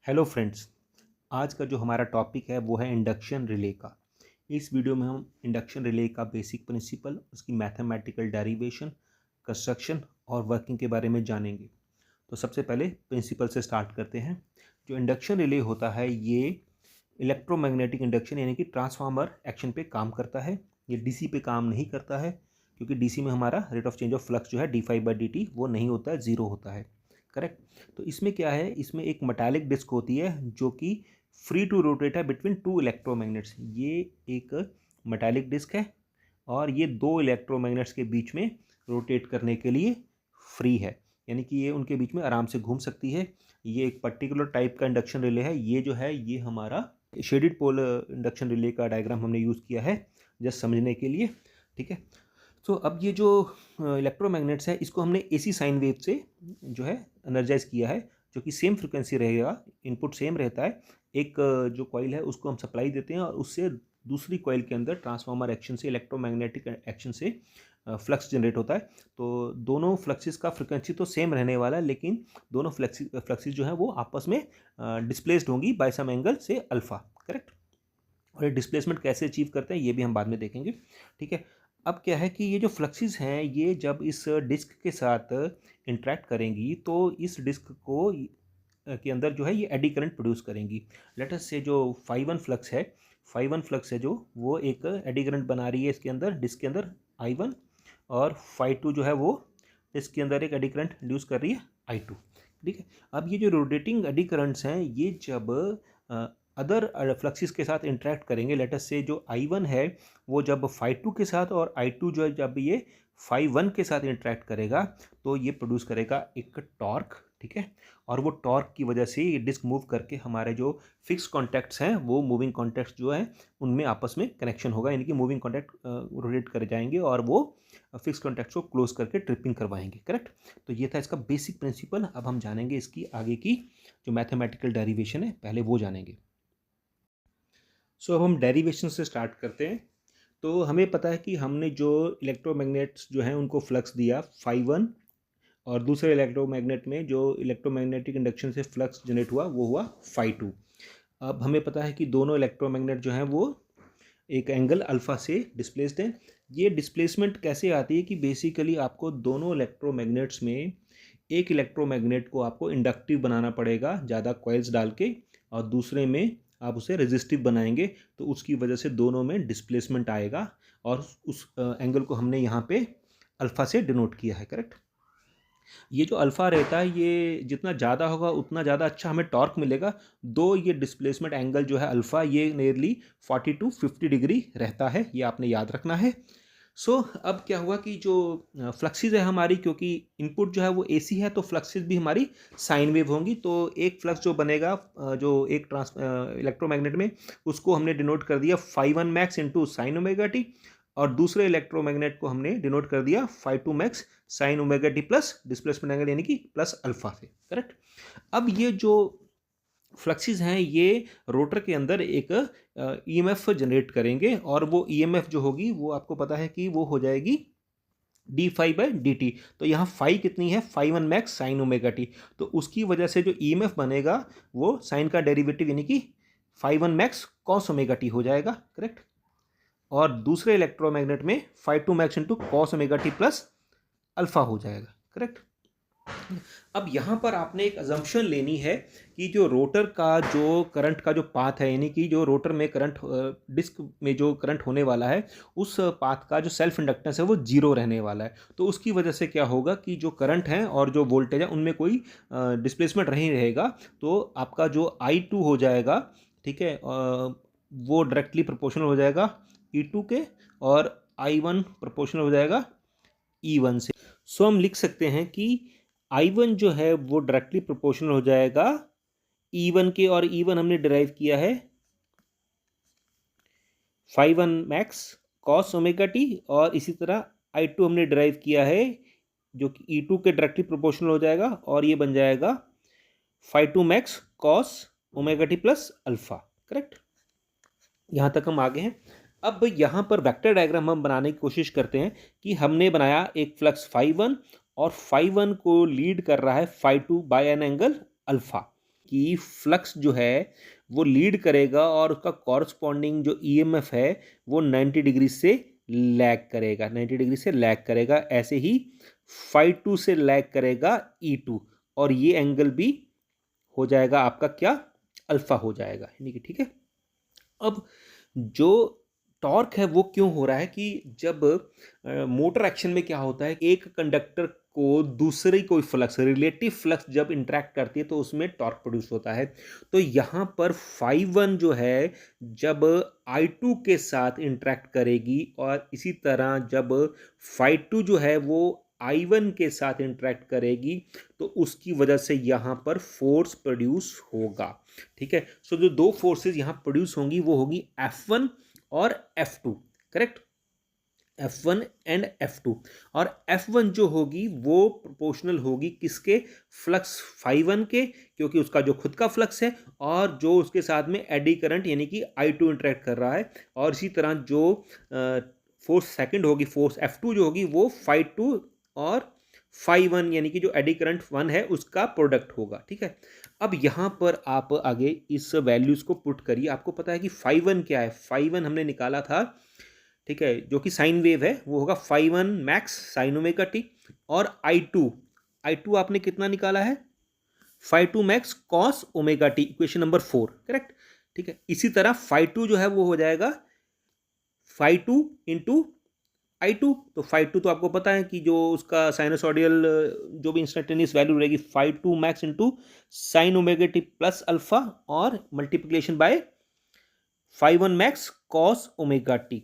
Hello friends. आज का जो हमारा टॉपिक है वो है इंडक्शन रिले का। इस वीडियो में हम इंडक्शन रिले का बेसिक प्रिंसिपल, उसकी मैथमेटिकल डेरिवेशन, कंस्ट्रक्शन और वर्किंग के बारे में जानेंगे। तो सबसे पहले प्रिंसिपल से स्टार्ट करते हैं। जो इंडक्शन रिले होता है ये इलेक्ट्रोमैग्नेटिक इंडक्शन यानी कि ट्रांसफार्मर एक्शन पे काम करता है। ये डीसी पे काम नहीं करता है, क्योंकि डीसी में हमारा rate of change of flux जो है d/dt वो नहीं होता है, ज़ीरो होता है। करेक्ट। तो इसमें क्या है, इसमें एक मेटालिक डिस्क होती है जो कि फ्री टू रोटेट है बिटवीन टू इलेक्ट्रोमैग्नेट्स। ये एक मेटालिक डिस्क है और ये दो इलेक्ट्रोमैग्नेट्स के बीच में रोटेट करने के लिए फ्री है, यानी कि ये उनके बीच में आराम से घूम सकती है। ये एक पर्टिकुलर टाइप का इंडक्शन रिले है। ये जो है ये हमारा शेडेड पोल इंडक्शन रिले का डायग्राम हमने यूज़ किया है जस्ट समझने के लिए। ठीक है। तो अब ये जो इलेक्ट्रोमैग्नेट्स है इसको हमने एसी साइन वेव से जो है एनर्जाइज किया है, जो कि सेम फ्रिक्वेंसी रहेगा, इनपुट सेम रहता है। एक जो कॉइल है उसको हम सप्लाई देते हैं और उससे दूसरी कॉइल के अंदर ट्रांसफार्मर एक्शन से, इलेक्ट्रोमैग्नेटिक एक्शन से फ्लक्स जनरेट होता है। तो दोनों फ्लक्सेस का फ्रिक्वेंसी तो सेम रहने वाला है, लेकिन दोनों फ्लक्सेस जो है वो आपस में डिस्प्लेस्ड होंगी बाय सम एंगल से अल्फा। करेक्ट। और ये डिस्प्लेसमेंट कैसे अचीव करते हैं ये भी हम बाद में देखेंगे। ठीक है। अब क्या है कि ये जो फ्लक्सेस हैं ये जब इस डिस्क के साथ इंटरेक्ट करेंगी तो इस डिस्क को के अंदर जो है ये एडी करंट प्रोड्यूस करेंगी। लेट अस से जो फाई वन फ्लक्स है जो वो एक एडी करंट बना रही है इसके अंदर, डिस्क के अंदर I1, और फाई 2 जो है वो डिस्क के अंदर एक एडी करंट इंड्यूस कर रही है I2। ठीक है। अब ये जो रोटेटिंग एडी करंट्स हैं ये जब अदर फ्लक्सेस के साथ इंटरेक्ट करेंगे, लेट अस से जो I1 है वो जब फाई 2 के साथ, और I2 जो है जब ये फाई 1 के साथ इंटरेक्ट करेगा तो ये प्रोड्यूस करेगा एक टॉर्क। ठीक है। और वो टॉर्क की वजह से ये डिस्क मूव करके हमारे जो फिक्स कॉन्टैक्ट्स हैं वो मूविंग कॉन्टैक्ट्स जो हैं उनमें आपस में कनेक्शन होगा, यानी कि मूविंग कॉन्टैक्ट रोटेट कर जाएंगे और वो फिक्स कॉन्टैक्ट्स को क्लोज करके ट्रिपिंग करवाएंगे। करेक्ट। तो ये था इसका बेसिक प्रिंसिपल। अब हम जानेंगे इसकी आगे की जो मैथमेटिकल डेरिवेशन है, पहले वो जानेंगे। अब हम डेरिवेशन से स्टार्ट करते हैं। तो हमें पता है कि हमने जो इलेक्ट्रोमैग्नेट्स जो हैं उनको फ्लक्स दिया फाई 1, और दूसरे इलेक्ट्रोमैग्नेट में जो इलेक्ट्रोमैग्नेटिक इंडक्शन से फ्लक्स जनरेट हुआ वो हुआ फाई 2। अब हमें पता है कि दोनों इलेक्ट्रोमैग्नेट जो हैं वो एक एंगल अल्फ़ा से डिस्प्लेस्ड हैं। ये डिस्प्लेसमेंट कैसे आती है कि बेसिकली आपको दोनों इलेक्ट्रोमैग्नेट्स में एक इलेक्ट्रोमैग्नेट को आपको इंडक्टिव बनाना पड़ेगा ज़्यादा कॉइल्स डाल के, और दूसरे में आप उसे रेजिस्टिव बनाएंगे, तो उसकी वजह से दोनों में डिस्प्लेसमेंट आएगा, और उस एंगल को हमने यहाँ पे अल्फ़ा से डिनोट किया है। करेक्ट। ये जो अल्फ़ा रहता है ये जितना ज़्यादा होगा उतना ज़्यादा अच्छा हमें टॉर्क मिलेगा। दो ये डिस्प्लेसमेंट एंगल जो है अल्फ़ा ये नियरली 40 to 50 डिग्री रहता है, ये आपने याद रखना है। अब क्या हुआ कि जो फ्लक्सेस है हमारी, क्योंकि इनपुट जो है वो एसी है तो फ्लक्सेस भी हमारी साइन वेव होंगी। तो एक फ्लक्स जो बनेगा जो एक इलेक्ट्रोमैग्नेट में, उसको हमने डिनोट कर दिया phi 1 max into sine omega T, और दूसरे इलेक्ट्रोमैग्नेट को हमने डिनोट कर दिया phi 2 max sine omega T plus displacement angle यानी कि प्लस अल्फा से। करेक्ट। अब ये जो फ्लक्सेस हैं ये रोटर के अंदर एक ईएमएफ जनरेट करेंगे, और वो ईएमएफ जो होगी वो आपको पता है कि वो हो जाएगी d/dt। तो यहाँ फाई कितनी है, phi 1 max sine omega T. तो उसकी वजह से जो ईएमएफ बनेगा वो साइन का डेरिवेटिव यानी कि phi 1 max cos omega T हो जाएगा। करेक्ट। और दूसरे इलेक्ट्रोमैग्नेट में phi 2 max into cos omega T plus alpha हो जाएगा। करेक्ट। अब यहाँ पर आपने एक अजम्पशन लेनी है कि जो रोटर का जो करंट का जो पाथ है, यानी कि जो रोटर में करंट, डिस्क में जो करंट होने वाला है उस पाथ का जो सेल्फ इंडक्टेंस है वो जीरो रहने वाला है। तो उसकी वजह से क्या होगा कि जो करंट है और जो वोल्टेज है उनमें कोई डिस्प्लेसमेंट नहीं रहेगा। तो आपका जो I2 हो जाएगा, ठीक है, वो डायरेक्टली प्रोपोर्शनल हो जाएगा E2 के, और I1 प्रोपोर्शनल हो जाएगा E1 से। हम लिख सकते हैं कि I1 जो है वो डायरेक्टली प्रोपोर्शनल हो जाएगा E1 के, और E1 हमने डिराइव किया है phi 1 max cos omega T, और इसी तरह I2 हमने डिराइव किया है जो कि E2 के डायरेक्टली प्रोपोर्शनल हो जाएगा, और ये बन जाएगा phi 2 max cos omega T plus alpha. Correct. यहाँ तक हम आगे हैं। अब यहाँ पर वेक्टर डायग्राम हम बनाने की कोशिश करते हैं कि हमने बनाया एक फ्लक्स फाई 1, और फाई 1 को लीड कर रहा है phi 2 by N angle alpha. कि फ्लक्स जो है वो लीड करेगा और उसका कॉरस्पॉन्डिंग जो ईएमएफ है वो 90 डिग्री से लैग करेगा, 90 डिग्री से लैग करेगा। ऐसे ही φ2 से लैग करेगा E2 और ये एंगल भी हो जाएगा आपका क्या, अल्फा हो जाएगा, यानी कि ठीक है। अब जो टॉर्क है वो क्यों हो रहा है कि जब मोटर एक्शन में क्या होता है, एक कंडक्टर को दूसरी कोई फ्लक्स, रिलेटिव फ्लक्स जब इंटरेक्ट करती है तो उसमें टॉर्क प्रोड्यूस होता है। तो यहाँ पर φ1 जो है जब I2 के साथ इंटरेक्ट करेगी और इसी तरह जब φ2 जो है वो I1 के साथ इंटरेक्ट करेगी तो उसकी वजह से यहाँ पर फोर्स प्रोड्यूस होगा। ठीक है, सो जो दो फोर्सेस यहाँ प्रोड्यूस होंगी वो होगी F1 और F2, correct, F1 and F2। और F1 जो होगी वो प्रोपोर्शनल होगी किसके, फ्लक्स φ1 के, क्योंकि उसका जो खुद का फ्लक्स है और जो उसके साथ में एडी करंट यानी कि I2 इंटरेक्ट कर रहा है। और इसी तरह जो फोर्स सेकंड होगी, फोर्स F2 जो होगी वो φ2 और φ1 यानी कि जो एडी करंट 1 है उसका प्रोडक्ट होगा। ठीक है, अब यहाँ पर आप आगे इस वैल्यूज को पुट करिए। आपको पता है कि φ1 क्या है, φ1 हमने निकाला था, ठीक है, जो कि साइन वेव है, वो होगा φ1 मैक्स साइन ओमेगा टी। और I2 आपने कितना निकाला है, φ2 max cos omega t, equation number 4, correct. ठीक है, इसी तरह φ2 जो है वो हो जाएगा φ2 इंटू I2। तो φ2 तो आपको पता है कि जो उसका साइनोसॉडियल जो भी इंस्टेंटेनियस वैल्यू रहेगी φ2 max into sine omega T plus alpha और multiplication by φ1 max cos omega t,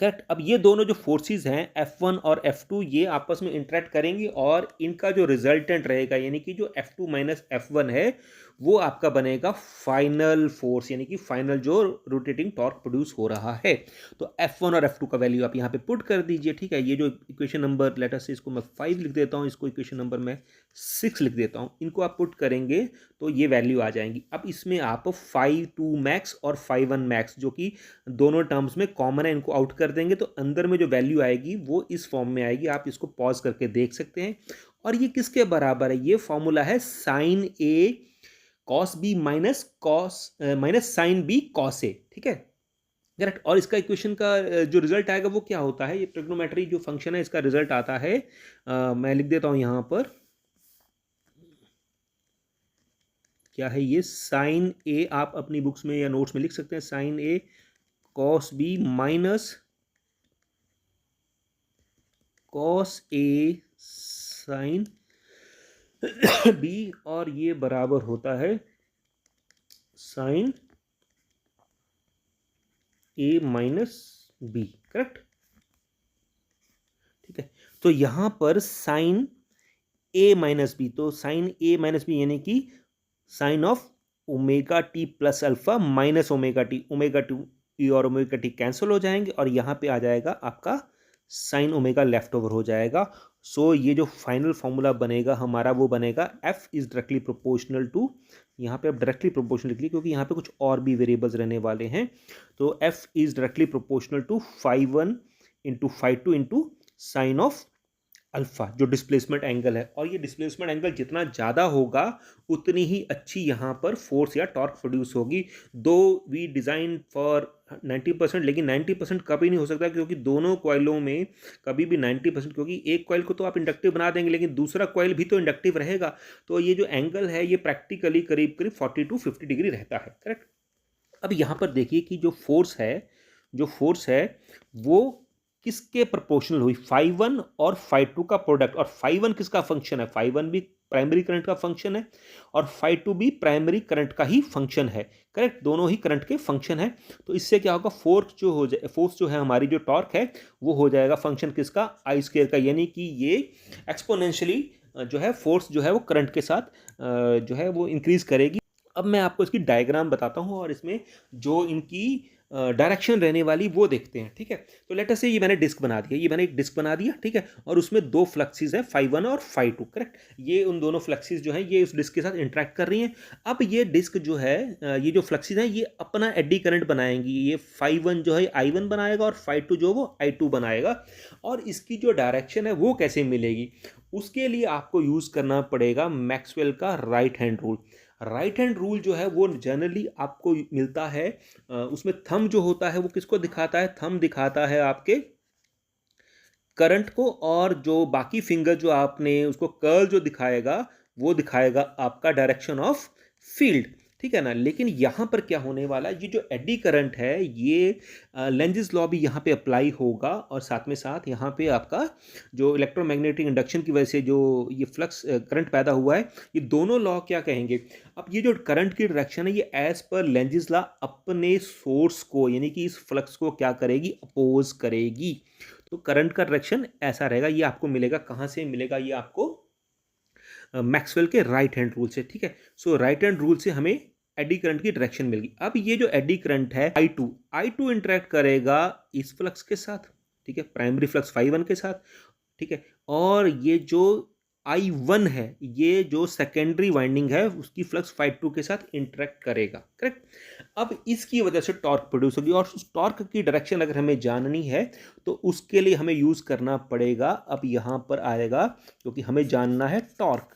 correct. अब ये दोनों जो फोर्सेस हैं F1 और F2 ये आपस में इंटरेक्ट करेंगी और इनका जो रिजल्टेंट रहेगा यानी कि जो F2 माइनस F1 है वो आपका बनेगा फाइनल फोर्स, यानी कि फाइनल जो रोटेटिंग टॉर्क प्रोड्यूस हो रहा है। तो F1 और F2 का वैल्यू आप यहाँ पे पुट कर दीजिए। ठीक है, ये जो इक्वेशन नंबर लेटर से इसको मैं 5 लिख देता हूँ, इसको इक्वेशन नंबर मैं 6 लिख देता हूँ, इनको आप पुट करेंगे तो ये वैल्यू आ जाएंगी। अब इसमें आप φ2 मैक्स और φ1 मैक्स जो कि दोनों टर्म्स में कॉमन है इनको आउट कर देंगे तो अंदर में जो वैल्यू आएगी वो इस फॉर्म में आएगी। आप इसको पॉज करके देख सकते हैं। और ये किसके बराबर है, ये फॉर्मूला है sine A cos B minus sine B cos A. ठीक है, करेक्ट। और इसका इक्वेशन का जो रिजल्ट आएगा वो क्या होता है, ये ट्रिग्नोमेट्री जो फंक्शन है इसका रिजल्ट आता है, मैं लिख देता हूं यहां पर, क्या है ये, साइन ए, आप अपनी बुक्स में या नोट्स में लिख सकते हैं, sine A cos B minus cos A sine B, और ये बराबर होता है sine A minus B, correct. ठीक है, तो यहां पर साइन ए माइनस बी, तो साइन ए माइनस बी यानी कि sine of omega T plus alpha minus omega T और ओमेगा टी कैंसिल हो जाएंगे और यहां पे आ जाएगा आपका साइन ओमेगा लेफ्ट ओवर हो जाएगा। सो ये जो फाइनल फॉर्मूला बनेगा हमारा वो बनेगा F is directly proportional to, यहाँ पे आप डायरेक्टली प्रोपोर्शनल लिख लीजिए क्योंकि यहाँ पे कुछ और भी वेरिएबल्स रहने वाले हैं। तो F is directly proportional to φ1 into φ2 into sine of alpha, जो डिस्प्लेसमेंट एंगल है। और ये डिस्प्लेसमेंट एंगल जितना ज़्यादा होगा उतनी ही अच्छी यहाँ पर फोर्स या टॉर्क प्रोड्यूस होगी। दो वी डिज़ाइन फॉर 90%, लेकिन 90% कभी नहीं हो सकता क्योंकि दोनों कॉइलों में कभी भी 90%, क्योंकि एक कॉइल को तो आप इंडक्टिव बना देंगे लेकिन दूसरा कॉइल भी तो इंडक्टिव रहेगा। तो ये जो एंगल है ये प्रैक्टिकली करीब करीब 40 to 50 डिग्री रहता है, करेक्ट। अब यहाँ पर देखिए कि जो फोर्स है वो किसके प्रोपोर्शनल हुई, φ1 और φ2 का प्रोडक्ट। और φ1 किसका फंक्शन है, φ1 भी प्राइमरी करंट का फंक्शन है और φ2 भी प्राइमरी करंट का ही फंक्शन है, करेक्ट, दोनों ही करंट के फंक्शन है। तो इससे क्या होगा, फोर्स जो है हमारी जो टॉर्क है वो हो जाएगा फंक्शन किसका, आई स्क्वायर का, यानी कि ये एक्सपोनेंशियली जो है फोर्स जो है वो करंट के साथ जो है वो इंक्रीज करेगी। अब मैं आपको इसकी डायग्राम बताता हूँ और इसमें जो इनकी डायरेक्शन रहने वाली वो देखते हैं। ठीक है, तो लेट अस से ये मैंने डिस्क बना दिया, ये मैंने एक डिस्क बना दिया, ठीक है, और उसमें दो फ्लक्सेस हैं φ1 और φ2, करेक्ट। ये उन दोनों फ्लक्सेस जो हैं ये उस डिस्क के साथ इंटरेक्ट कर रही हैं। अब ये डिस्क जो है, ये जो फ्लक्सेस हैं ये अपना एडी करंट बनाएंगी। ये φ1 जो है I1 बनाएगा और φ2 जो वो I2 बनाएगा। और इसकी जो डायरेक्शन है वो कैसे मिलेगी, उसके लिए आपको यूज़ करना पड़ेगा मैक्सवेल का right hand rule. Right hand rule जो है वो जनरली आपको मिलता है, उसमें थंब जो होता है वो किसको दिखाता है, थंब दिखाता है आपके करंट को, और जो बाकी फिंगर जो आपने उसको कर्ल जो दिखाएगा वो दिखाएगा आपका डायरेक्शन ऑफ फील्ड, ठीक है ना। लेकिन यहाँ पर क्या होने वाला है, ये जो एडी करंट है ये लेंजिस लॉ भी यहाँ पे अप्लाई होगा, और साथ में साथ यहाँ पे आपका जो इलेक्ट्रोमैग्नेटिक इंडक्शन की वजह से जो ये फ्लक्स करंट पैदा हुआ है, ये दोनों लॉ क्या कहेंगे, अब ये जो करंट की डायरेक्शन है ये एज पर लेंजिस लॉ अपने सोर्स को यानी कि इस फ्लक्स को क्या करेगी, अपोज करेगी। तो करंट का डायरेक्शन ऐसा रहेगा, ये आपको मिलेगा कहाँ से मिलेगा, ये आपको मैक्सवेल के राइट हैंड रूल से, ठीक है। सो राइट हैंड रूल से हमें एडी करंट की डायरेक्शन मिल गई। अब ये जो एडी करंट है I2 इंटरेक्ट करेगा इस फ्लक्स के साथ, ठीक है, प्राइमरी फ्लक्स φ1 के साथ, ठीक है, और ये जो I1 है ये जो सेकेंडरी वाइंडिंग है उसकी फ्लक्स φ2 के साथ इंटरेक्ट करेगा, करेक्ट। अब इसकी वजह से टॉर्क प्रोड्यूस होगी, और उस टॉर्क की डायरेक्शन अगर हमें जाननी है तो उसके लिए हमें यूज करना पड़ेगा, अब यहाँ पर आएगा क्योंकि हमें जानना है टॉर्क,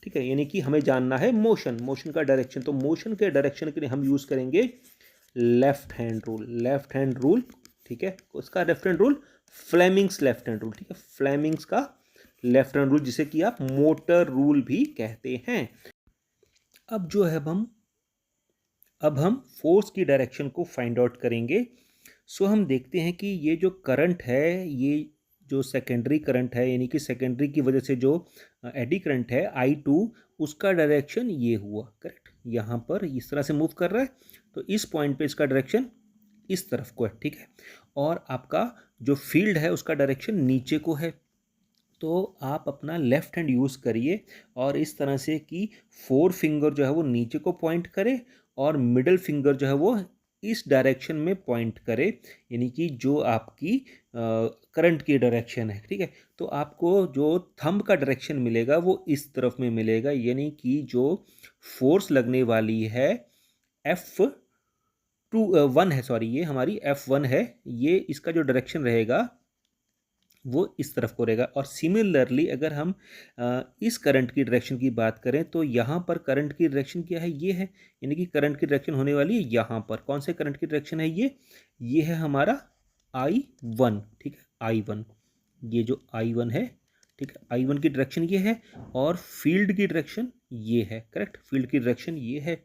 ठीक है, यानी कि हमें जानना है मोशन का डायरेक्शन। तो मोशन के डायरेक्शन के लिए हम यूज करेंगे लेफ्ट हैंड रूल, ठीक है। उसका left hand rule Fleming's left hand rule, ठीक है, फ्लेमिंग्स का लेफ्ट हैंड रूल, जिसे कि आप मोटर रूल भी कहते हैं। अब जो है अब हम फोर्स की डायरेक्शन को फाइंड आउट करेंगे। सो हम देखते हैं कि ये जो करंट है, ये जो सेकेंडरी करंट है, यानी कि सेकेंडरी की वजह से जो एडी करंट है I2, उसका डायरेक्शन ये हुआ, करेक्ट, यहाँ पर इस तरह से मूव कर रहा है, तो इस पॉइंट पे इसका डायरेक्शन इस तरफ को है, ठीक है, और आपका जो फील्ड है उसका डायरेक्शन नीचे को है। तो आप अपना लेफ्ट हैंड यूज़ करिए और इस तरह से कि 4 फिंगर जो है वो नीचे को पॉइंट करे और मिडल फिंगर जो है वो इस डायरेक्शन में पॉइंट करे, यानी कि जो आपकी करंट की डायरेक्शन है, ठीक है। तो आपको जो थंब का डायरेक्शन मिलेगा वो इस तरफ में मिलेगा, यानी कि जो फोर्स लगने वाली है F1 है, सॉरी ये हमारी F1 है, ये इसका जो डायरेक्शन रहेगा वो इस तरफ को रहेगा। और सिमिलरली अगर हम इस करंट की डायरेक्शन की बात करें तो यहाँ पर करंट की डायरेक्शन क्या है, ये है, यानी कि करंट की डायरेक्शन होने वाली है यहाँ पर। कौन से करंट की डायरेक्शन है ये है हमारा I1, ठीक है, I1, ये जो I1 है, ठीक है, I1 की डायरेक्शन ये है और फील्ड की डायरेक्शन ये है, करेक्ट, फील्ड की डायरेक्शन ये है,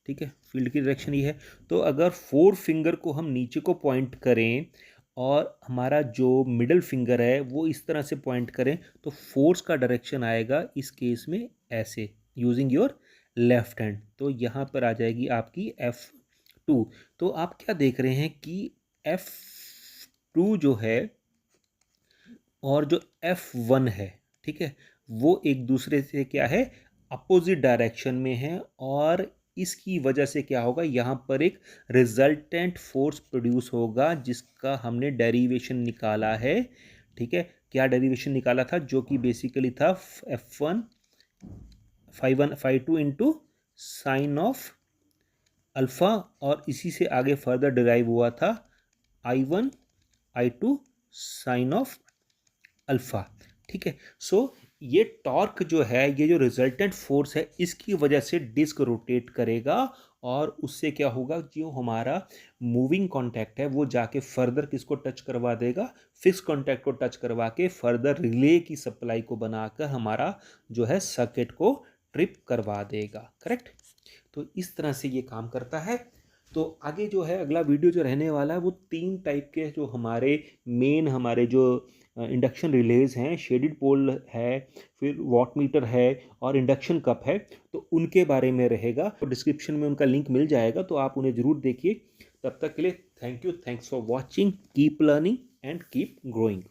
ठीक है, फील्ड की डायरेक्शन ये है। तो अगर 4 फिंगर को हम नीचे को पॉइंट करें और हमारा जो मिडल फिंगर है वो इस तरह से पॉइंट करें तो फोर्स का डायरेक्शन आएगा इस केस में ऐसे, यूजिंग योर लेफ्ट हैंड। तो यहाँ पर आ जाएगी आपकी F2। तो आप क्या देख रहे हैं कि F2 जो है और जो F1 है, ठीक है, वो एक दूसरे से क्या है, अपोजिट डायरेक्शन में है, और इसकी वजह से क्या होगा, यहाँ पर एक रिजल्टेंट फोर्स प्रोड्यूस होगा जिसका हमने डेरिवेशन निकाला है, ठीक है। क्या डेरिवेशन निकाला था, जो कि बेसिकली था F1 φ2 into sine of alpha, और इसी से आगे फर्दर डिराइव हुआ था I1 I2 sign of alpha, ठीक है। सो ये टॉर्क जो है, ये जो रिजल्टेंट फोर्स है, इसकी वजह से डिस्क रोटेट करेगा और उससे क्या होगा, जो हमारा मूविंग कॉन्टैक्ट है वो जाके फर्दर किसको टच करवा देगा, फिक्स कॉन्टैक्ट को टच करवा के फर्दर रिले की सप्लाई को बनाकर हमारा जो है सर्किट को ट्रिप करवा देगा, करेक्ट। तो इस तरह से ये काम करता है। तो आगे जो है अगला वीडियो जो रहने वाला है वो 3 टाइप के जो हमारे जो इंडक्शन रिलेज हैं, शेडेड पोल है, फिर वॉट मीटर है और इंडक्शन कप है, तो उनके बारे में रहेगा। तो डिस्क्रिप्शन में उनका लिंक मिल जाएगा, तो आप उन्हें ज़रूर देखिए। तब तक के लिए thank you, thanks for watching, keep learning and keep growing.